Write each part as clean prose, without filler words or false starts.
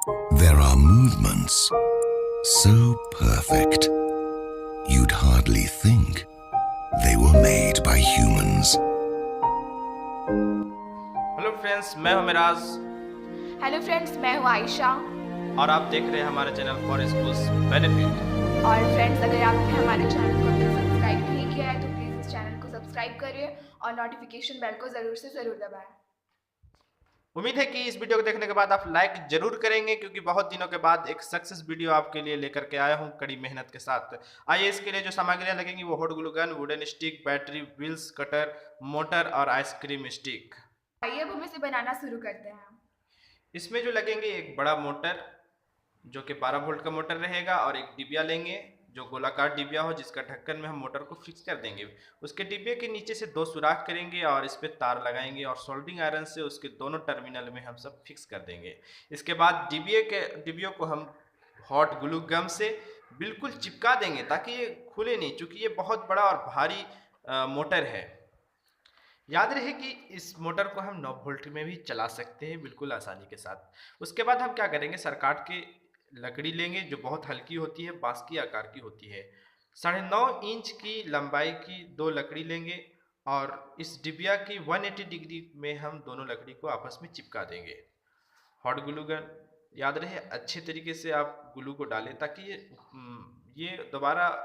There are movements so perfect, you'd hardly think they were made by humans. Hello friends, मैं हूं Miraj hello friends, मैं हूँ आयशा। और आप देख रहे हैं हमारा चैनल फॉर स्कूल्स बेनिफिट। और फ्रेंड्स, अगर आपने हमारे चैनल को अभी सब्सक्राइब नहीं किया है तो प्लीज़ इस चैनल को सब्सक्राइब करिए और नोटिफिकेशन बेल को ज़रूर से ज़रूर दबाएं। उम्मीद है कि इस वीडियो को देखने के बाद आप लाइक जरूर करेंगे, क्योंकि बहुत दिनों के बाद एक सक्सेस वीडियो आपके लिए लेकर के आया हूं कड़ी मेहनत के साथ। आइए, इसके लिए जो सामग्रियां लगेंगी वो hot glue gun, wooden stick, battery, wheels, cutter, motor और आइसक्रीम स्टिक। आइए अब हम इसे बनाना शुरू करते हैं। इसमें जो लगेंगे एक बड़ा मोटर जो कि 12 वोल्ट का मोटर रहेगा, और एक डिबिया लेंगे जो गोलाकार डिबिया हो, जिसका ढक्कन में हम मोटर को फिक्स कर देंगे। उसके डिब्बे के नीचे से 2 सुराख करेंगे और इस पे तार लगाएंगे और सोल्डरिंग आयरन से उसके दोनों टर्मिनल में हम सब फिक्स कर देंगे। इसके बाद डिबियों को हम हॉट ग्लू गम से बिल्कुल चिपका देंगे ताकि ये खुले नहीं, चूंकि ये बहुत बड़ा और भारी मोटर है। याद रहे कि इस मोटर को हम 9 वोल्ट में भी चला सकते हैं बिल्कुल आसानी के साथ। उसके बाद हम क्या करेंगे, सरकाट के लकड़ी लेंगे जो बहुत हल्की होती है, बांस की आकार की होती है। 9.5 इंच की लंबाई की 2 लकड़ी लेंगे और इस डिबिया की 180 डिग्री में हम दोनों लकड़ी को आपस में चिपका देंगे। हॉट ग्लू गन, याद रहे अच्छे तरीके से आप ग्लू को डालें ताकि ये दोबारा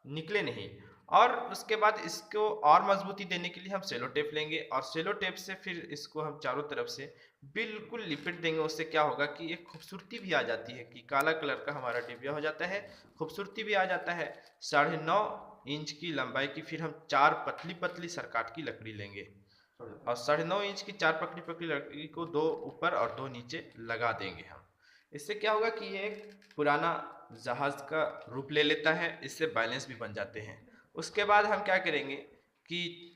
निकले नहीं। और उसके बाद इसको और मजबूती देने के लिए हम सेलो टेप लेंगे और सेलो टेप से फिर इसको हम चारों तरफ से बिल्कुल लिपट देंगे। उससे क्या होगा कि एक खूबसूरती भी आ जाती है कि काला कलर का हमारा डिबिया हो जाता है, खूबसूरती भी आ जाता है। 9.5 इंच की लंबाई की फिर हम 4 पतली पतली सरकाट की लकड़ी लेंगे और 9.5 इंच की 4 पतली पतली लकड़ी को 2 ऊपर और 2 नीचे लगा देंगे हम। इससे क्या होगा कि ये एक पुराना जहाज का रूप ले लेता है, इससे बैलेंस भी बन जाते हैं। उसके बाद हम क्या करेंगे कि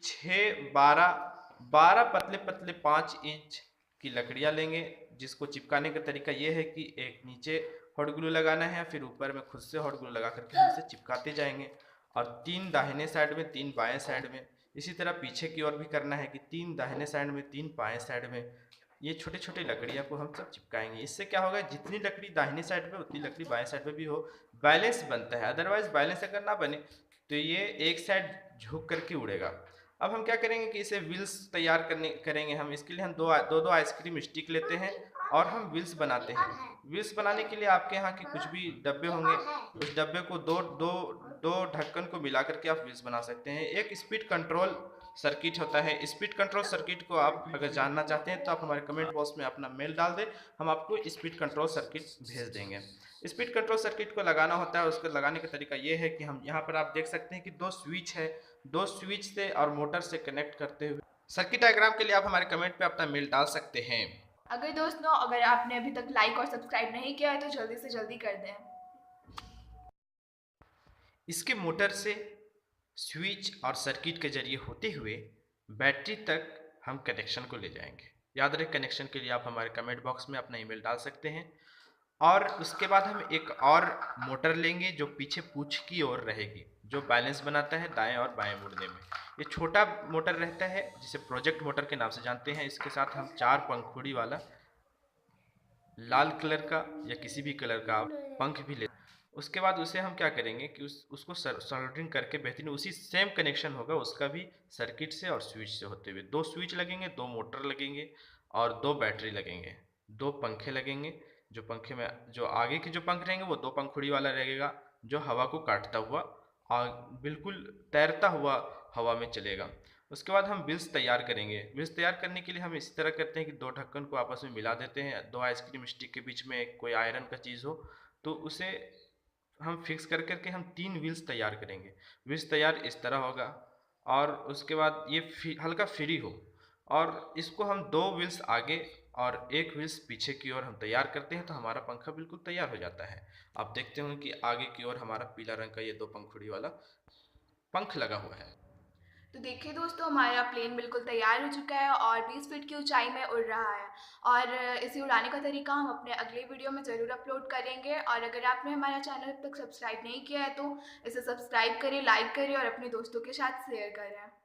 12 पतले पतले 5 इंच की लकड़ियां लेंगे, जिसको चिपकाने का तरीका ये है कि एक नीचे हॉट ग्लू लगाना है, फिर ऊपर में खुद से हॉट ग्लू लगा करके हम इसे चिपकाते जाएंगे। और 3 दाहिने साइड में 3 बाएं साइड में, इसी तरह पीछे की ओर भी करना है कि 3 दाहिने साइड में 3 बाएं साइड में। ये छोटे छोटे लकड़ियां को हम सब चिपकाएंगे। इससे क्या होगा, जितनी लकड़ी दाहिने साइड पे उतनी लकड़ी बाएं साइड पे भी हो, बैलेंस बनता है। अदरवाइज बैलेंस अगर ना बने तो ये एक साइड झुक करके उड़ेगा। अब हम क्या करेंगे कि इसे व्हील्स तैयार करेंगे हम। इसके लिए हम दो आइसक्रीम स्टिक लेते हैं और हम व्हील्स बनाते हैं। व्हील्स बनाने के लिए आपके यहाँ के कुछ भी डब्बे होंगे, उस डब्बे को दो ढक्कन को मिला करके आप व्हील्स बना सकते हैं। एक स्पीड कंट्रोल सर्किट होता है। स्पीड कंट्रोल सर्किट को आप अगर जानना चाहते हैं तो आप हमारे कमेंट बॉक्स में अपना मेल डाल दें, हम आपको स्पीड कंट्रोल सर्किट भेज देंगे। स्पीड कंट्रोल सर्किट को लगाना होता है। उसको लगाने का तरीका ये है कि हम यहाँ पर आप देख सकते हैं कि 2 स्विच है, 2 स्विच से और मोटर से कनेक्ट करते हुए सर्किट डायग्राम के लिए आप हमारे कमेंट पे अपना मेल डाल सकते हैं। अगर आपने अभी तक लाइक और सब्सक्राइब नहीं किया है तो जल्दी से जल्दी कर दें। इसके मोटर से स्विच और सर्किट के जरिए होते हुए बैटरी तक हम कनेक्शन को ले जाएंगे। याद रहे, कनेक्शन के लिए आप हमारे कमेंट बॉक्स में अपना ईमेल डाल सकते हैं। और उसके बाद हम एक और मोटर लेंगे जो पीछे पूंछ की ओर रहेगी, जो बैलेंस बनाता है दाएं और बाएं मुड़ने में। ये छोटा मोटर रहता है जिसे प्रोजेक्ट मोटर के नाम से जानते हैं। इसके साथ हम 4 पंखुड़ी वाला लाल कलर का या किसी भी कलर का पंख भी ले। उसके बाद उसे हम क्या करेंगे कि उसको सोल्डरिंग करके बेहतरीन उसी सेम कनेक्शन होगा उसका भी सर्किट से और स्विच से होते हुए। 2 स्विच लगेंगे, 2 मोटर लगेंगे और 2 बैटरी लगेंगे, 2 पंखे लगेंगे। जो पंखे में जो आगे के जो पंख रहेंगे वो 2 पंखुड़ी वाला रहेगा जो हवा को काटता हुआ और बिल्कुल तैरता हुआ हवा में चलेगा। उसके बाद हम व्हील्स तैयार करेंगे। व्हील्स तैयार करने के लिए हम इस तरह करते हैं कि 2 ढक्कन को आपस में मिला देते हैं। 2 आइसक्रीम स्टिक के बीच में कोई आयरन का चीज़ हो तो उसे हम फिक्स कर करके हम 3 व्हील्स तैयार करेंगे। व्हील्स तैयार इस तरह होगा और उसके बाद ये हल्का फ्री हो और इसको हम 2 व्हील्स आगे और 1 व्हील्स पीछे की ओर हम तैयार करते हैं तो हमारा पंखा बिल्कुल तैयार हो जाता है। आप देखते होंगे कि आगे की ओर हमारा पीला रंग का ये 2 पंखुड़ी वाला पंख लगा हुआ है। तो देखिए दोस्तों, हमारा प्लेन बिल्कुल तैयार हो चुका है और 20 फीट की ऊंचाई में उड़ रहा है। और इसे उड़ाने का तरीका हम अपने अगले वीडियो में ज़रूर अपलोड करेंगे। और अगर आपने हमारा चैनल अब तक सब्सक्राइब नहीं किया है तो इसे सब्सक्राइब करें, लाइक करें और अपने दोस्तों के साथ शेयर करें।